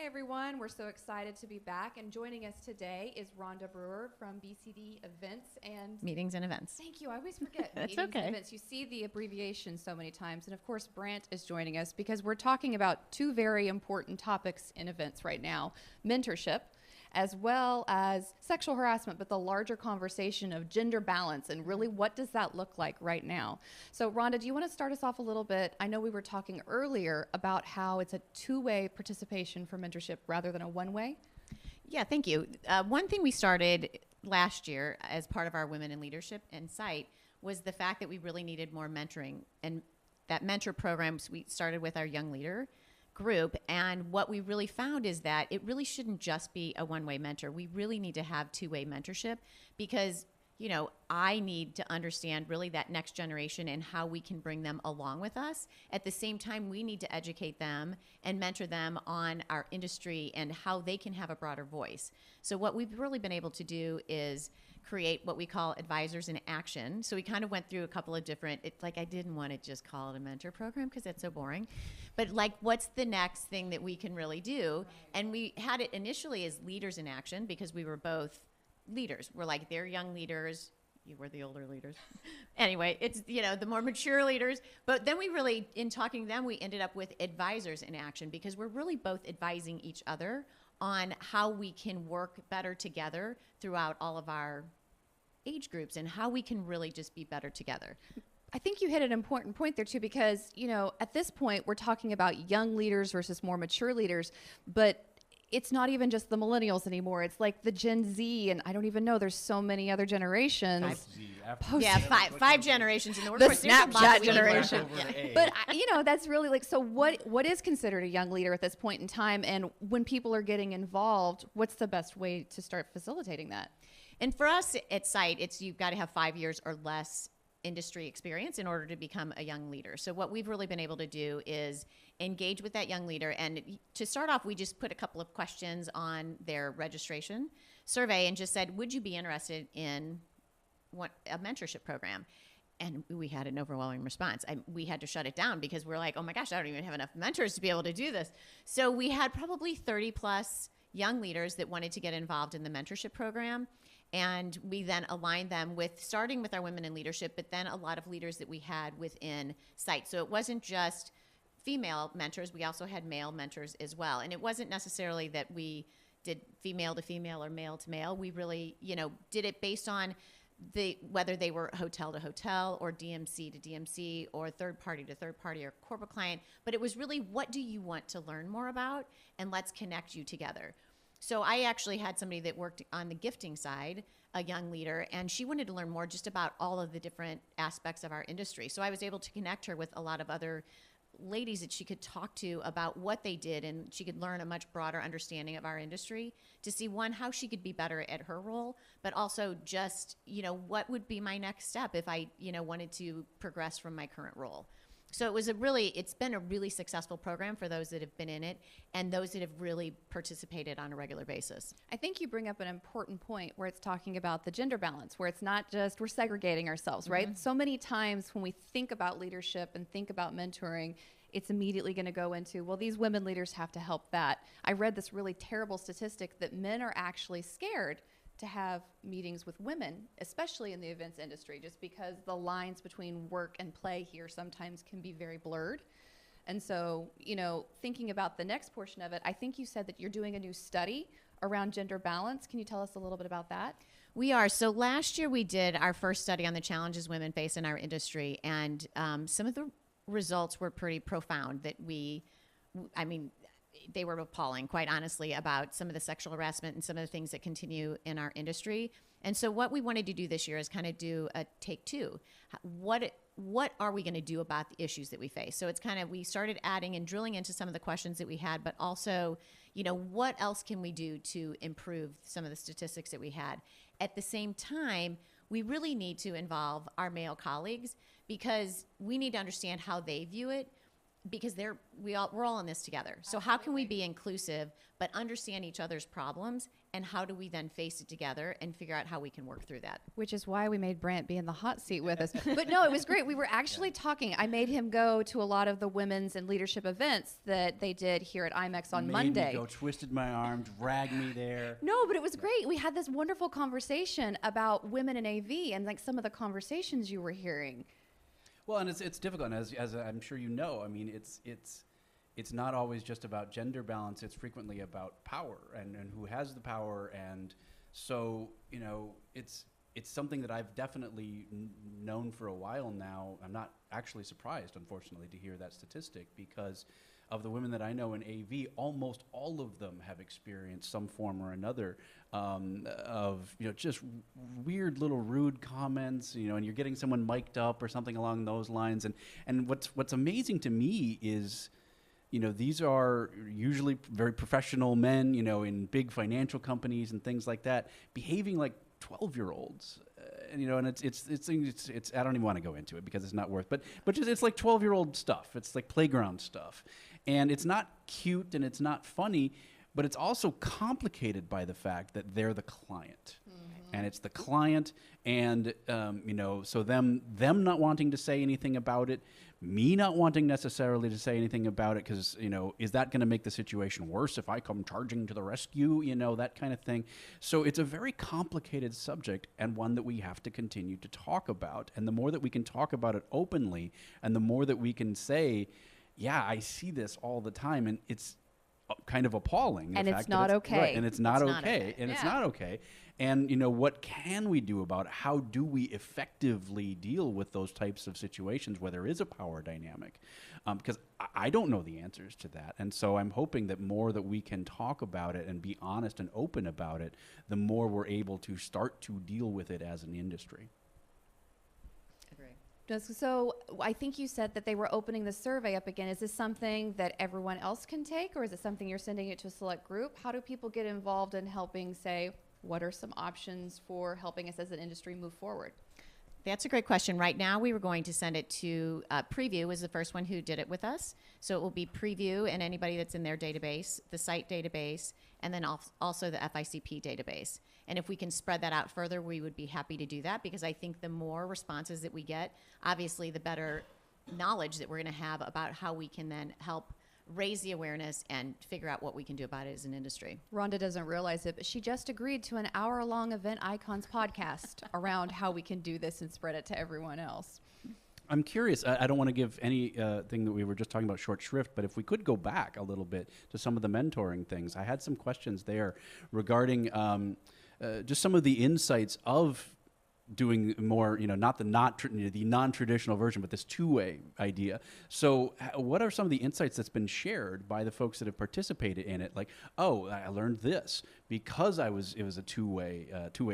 everyone. We're so excited to be back. And joining us today is Rhonda Brewer from BCD Events and Meetings and Events. Thank you. I always forget. That's Meetings okay. and Events. You see the abbreviation so many times. And of course, Brandt is joining us because we're talking about two very important topics in events right now: mentorship, as well as sexual harassment, but the larger conversation of gender balance and really what does that look like right now. So Rhonda, do you want to start us off a little bit? I know we were talking earlier about how it's a two-way participation for mentorship rather than a one-way. Yeah, thank you. One thing we started last year as part of our Women in Leadership and site was the fact that we really needed more mentoring. And that mentor programs we started with our young leader group, and what we really found is that it really shouldn't just be a one-way mentor. We really need to have two-way mentorship because, you know, I need to understand really that next generation and how we can bring them along with us. At the same time, we need to educate them and mentor them on our industry and how they can have a broader voice. So what we've really been able to do is create what we call advisors in action. So we kind of went through a couple of different, I didn't want to just call it a mentor program because it's so boring, but like, what's the next thing that we can really do? And we had it initially as leaders in action because we were both leaders. We're like, they're young leaders. You were the older leaders. Anyway, it's, you know, the more mature leaders. But then we really, in talking to them, we ended up with advisors in action because we're really both advising each other on how we can work better together throughout all of our age groups and how we can really just be better together. I think you hit an important point there too, because, you know, at this point we're talking about young leaders versus more mature leaders, but it's not even just the millennials anymore. It's like the Gen Z, and I don't even know. There's so many other generations. Five generations in the The workforce. Snapchat generation. Yeah. But, you know, that's really like, so what is considered a young leader at this point in time? And when people are getting involved, what's the best way to start facilitating that? And for us at site, it's you've got to have 5 years or less industry experience in order to become a young leader. So what we've really been able to do is engage with that young leader. And to start off, we just put a couple of questions on their registration survey and just said, would you be interested in a mentorship program? And we had an overwhelming response. We had to shut it down because we're like, oh my gosh, I don't even have enough mentors to be able to do this. So we had probably 30 plus young leaders that wanted to get involved in the mentorship program. And we then aligned them with starting with our women in leadership, but then a lot of leaders that we had within site. So it wasn't just female mentors. We also had male mentors as well. And it wasn't necessarily that we did female to female or male to male. We really, you know, did it based on whether they were hotel to hotel or DMC to DMC or third party to third party or corporate client. But it was really, what do you want to learn more about? And let's connect you together. So I actually had somebody that worked on the gifting side, a young leader, and she wanted to learn more just about all of the different aspects of our industry. So I was able to connect her with a lot of other ladies that she could talk to about what they did, and she could learn a much broader understanding of our industry to see, one, how she could be better at her role, but also just, you know, what would be my next step if I, you know, wanted to progress from my current role. So it's been a really successful program for those that have been in it and those that have really participated on a regular basis. I think you bring up an important point where it's talking about the gender balance, where it's not just we're segregating ourselves, right? So many times when we think about leadership and think about mentoring, it's immediately going to go into, well, these women leaders have to help that. I read this really terrible statistic that men are actually scared to have meetings with women, especially in the events industry, just because the lines between work and play here sometimes can be very blurred. And so, you know, thinking about the next portion of it, I think you said that you're doing a new study around gender balance. Can you tell us a little bit about that? We are. So last year we did our first study on the challenges women face in our industry, and some of the results were pretty profound they were appalling, quite honestly, about some of the sexual harassment and some of the things that continue in our industry. And so what we wanted to do this year is kind of do a take two. What are we going to do about the issues that we face? So it's kind of, we started adding and drilling into some of the questions that we had, but also, you know, what else can we do to improve some of the statistics that we had? At the same time, we really need to involve our male colleagues because we need to understand how they view it. because we're all in this together. So how can we be inclusive but understand each other's problems, and how do we then face it together and figure out how we can work through that? Which is why we made Brandt be in the hot seat with us. But no, it was great. We were actually talking. I made him go to a lot of the women's and leadership events that they did here at IMEX on Monday. Made me go, twisted my arm, dragged me there. No, but it was great. We had this wonderful conversation about women in AV and like some of the conversations you were hearing. Well, and it's difficult, and as I'm sure you know. I mean, it's not always just about gender balance. It's frequently about power and who has the power. And so, you know, it's something that I've definitely known for a while now. I'm not actually surprised, unfortunately, to hear that statistic, because of the women that I know in AV, almost all of them have experienced some form or another of, you know, just weird little rude comments, you know, and you're getting someone mic'd up or something along those lines. And what's amazing to me is, you know, these are usually very professional men, you know, in big financial companies and things like that, behaving like 12-year-olds. And, you know, and it's I don't even want to go into it because it's not worth, but just, it's like 12-year-old stuff. It's like playground stuff. And it's not cute and it's not funny, but it's also complicated by the fact that they're the client. And it's the client, and you know, so them not wanting to say anything about it, me not wanting necessarily to say anything about it, because, you know, is that going to make the situation worse if I come charging to the rescue? You know, that kind of thing. So it's a very complicated subject, and one that we have to continue to talk about. And the more that we can talk about it openly, and the more that we can say, yeah, I see this all the time, and it's kind of appalling. And it's not okay. Right, and it's not okay. And it's Yeah. not okay. And, you know, what can we do about it? How do we effectively deal with those types of situations where there is a power dynamic? Because I don't know the answers to that. And so I'm hoping that more that we can talk about it and be honest and open about it, the more we're able to start to deal with it as an industry. So I think you said that they were opening the survey up again. Is this something that everyone else can take, or is it something you're sending it to a select group? How do people get involved in helping say, what are some options for helping us as an industry move forward? That's a great question. Right now, we were going to send it to Preview was the first one who did it with us. So it will be Preview and anybody that's in their database, the site database, and then also the FICP database. And if we can spread that out further, we would be happy to do that, because I think the more responses that we get, obviously the better knowledge that we're going to have about how we can then help raise the awareness and figure out what we can do about it as an industry. Rhonda doesn't realize it, but she just agreed to an hour-long Event Icons podcast around how we can do this and spread it to everyone else. I'm curious. I don't want to give any thing that we were just talking about short shrift, but if we could go back a little bit to some of the mentoring things, I had some questions there regarding just some of the insights of doing more, you know, not the non-traditional version, but this two-way idea. So what are some of the insights that's been shared by the folks that have participated in it? Like, oh, I learned this because it was a two-way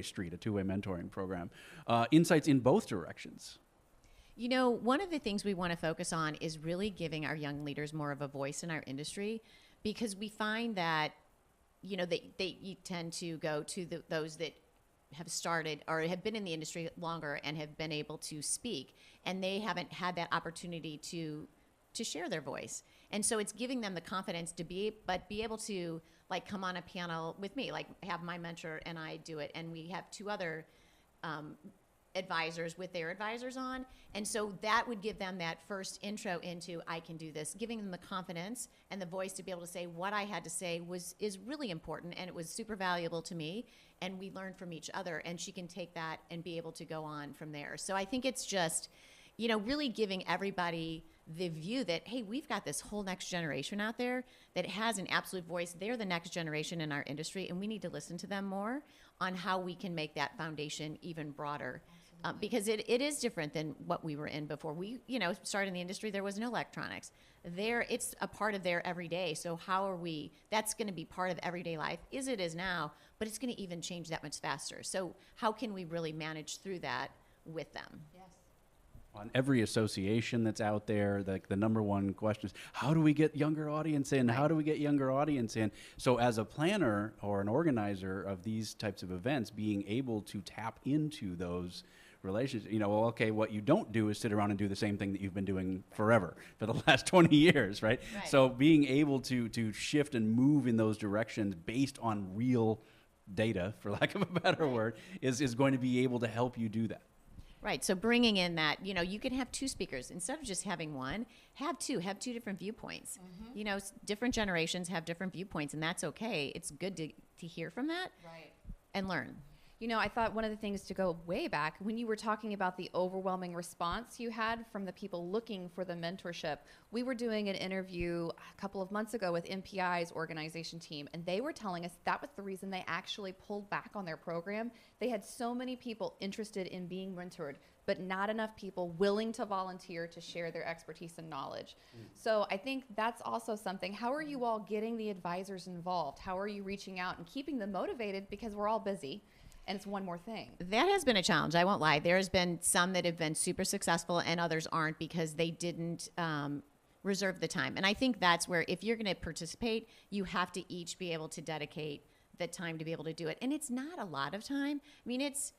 street, a two-way mentoring program. Insights in both directions. You know, one of the things we want to focus on is really giving our young leaders more of a voice in our industry, because we find that, you know, you tend to go to those that have started or have been in the industry longer and have been able to speak, and they haven't had that opportunity to share their voice. And so it's giving them the confidence to be able to, like, come on a panel with me, like have my mentor and I do it, and we have two other advisors with their advisors on. And so that would give them that first intro into, I can do this, giving them the confidence and the voice to be able to say what I had to say is really important, and it was super valuable to me, and we learned from each other, and she can take that and be able to go on from there. So I think it's just, you know, really giving everybody the view that, hey, we've got this whole next generation out there that has an absolute voice. They're the next generation in our industry, and we need to listen to them more on how we can make that foundation even broader. Because it is different than what we were in before. We, you know, started in the industry, there was no electronics. It's a part of their everyday. So how are we, that's going to be part of everyday life, as it is now, but it's going to even change that much faster. So how can we really manage through that with them? Yes. On every association that's out there, the number one question is, how do we get younger audience in? Right. How do we get younger audience in? So as a planner or an organizer of these types of events, being able to tap into those relationship. You know, well, okay, what you don't do is sit around and do the same thing that you've been doing forever for the last 20 years, right? So being able to shift and move in those directions based on real data, for lack of a better word, is going to be able to help you do that. Right. So bringing in that, you know, you can have two speakers instead of just having one. Have two different viewpoints. You know, different generations have different viewpoints, and that's okay. It's good to hear from that, and learn. You know, I thought one of the things to go way back, when you were talking about the overwhelming response you had from the people looking for the mentorship, we were doing an interview a couple of months ago with MPI's organization team, and they were telling us that was the reason they actually pulled back on their program. They had so many people interested in being mentored, but not enough people willing to volunteer to share their expertise and knowledge. So I think that's also something. How are you all getting the advisors involved? How are you reaching out and keeping them motivated, because we're all busy? And it's one more thing. That has been a challenge. I won't lie. There's been some that have been super successful and others aren't because they didn't reserve the time. And I think that's where, if you're going to participate, you have to each be able to dedicate the time to be able to do it. And it's not a lot of time. I mean, it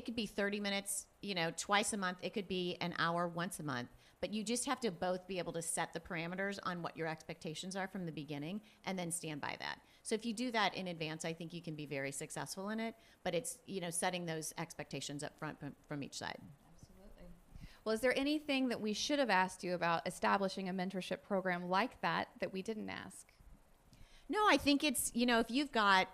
could be 30 minutes, you know, twice a month. It could be an hour once a month. But you just have to both be able to set the parameters on what your expectations are from the beginning and then stand by that. So if you do that in advance, I think you can be very successful in it. But it's, you know, setting those expectations up front from each side. Absolutely. Well, is there anything that we should have asked you about establishing a mentorship program like that we didn't ask? No, I think it's, you know, if you've got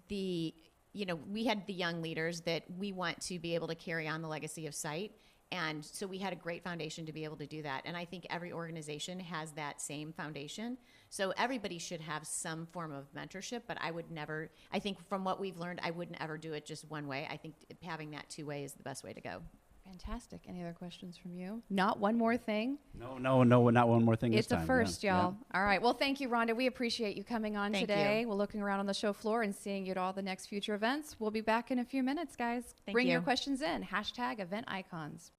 the, you know, we had the young leaders that we want to be able to carry on the legacy of SITE. And so we had a great foundation to be able to do that. And I think every organization has that same foundation. So everybody should have some form of mentorship, but I think from what we've learned, I wouldn't ever do it just one way. I think having that two-way is the best way to go. Fantastic. Any other questions from you? Not one more thing? No, not one more thing this time. It's a first, y'all. All right. Well, thank you, Rhonda. We appreciate you coming on today. We're looking around on the show floor and seeing you at all the next future events. We'll be back in a few minutes, guys. Bring your questions in. #EventIcons.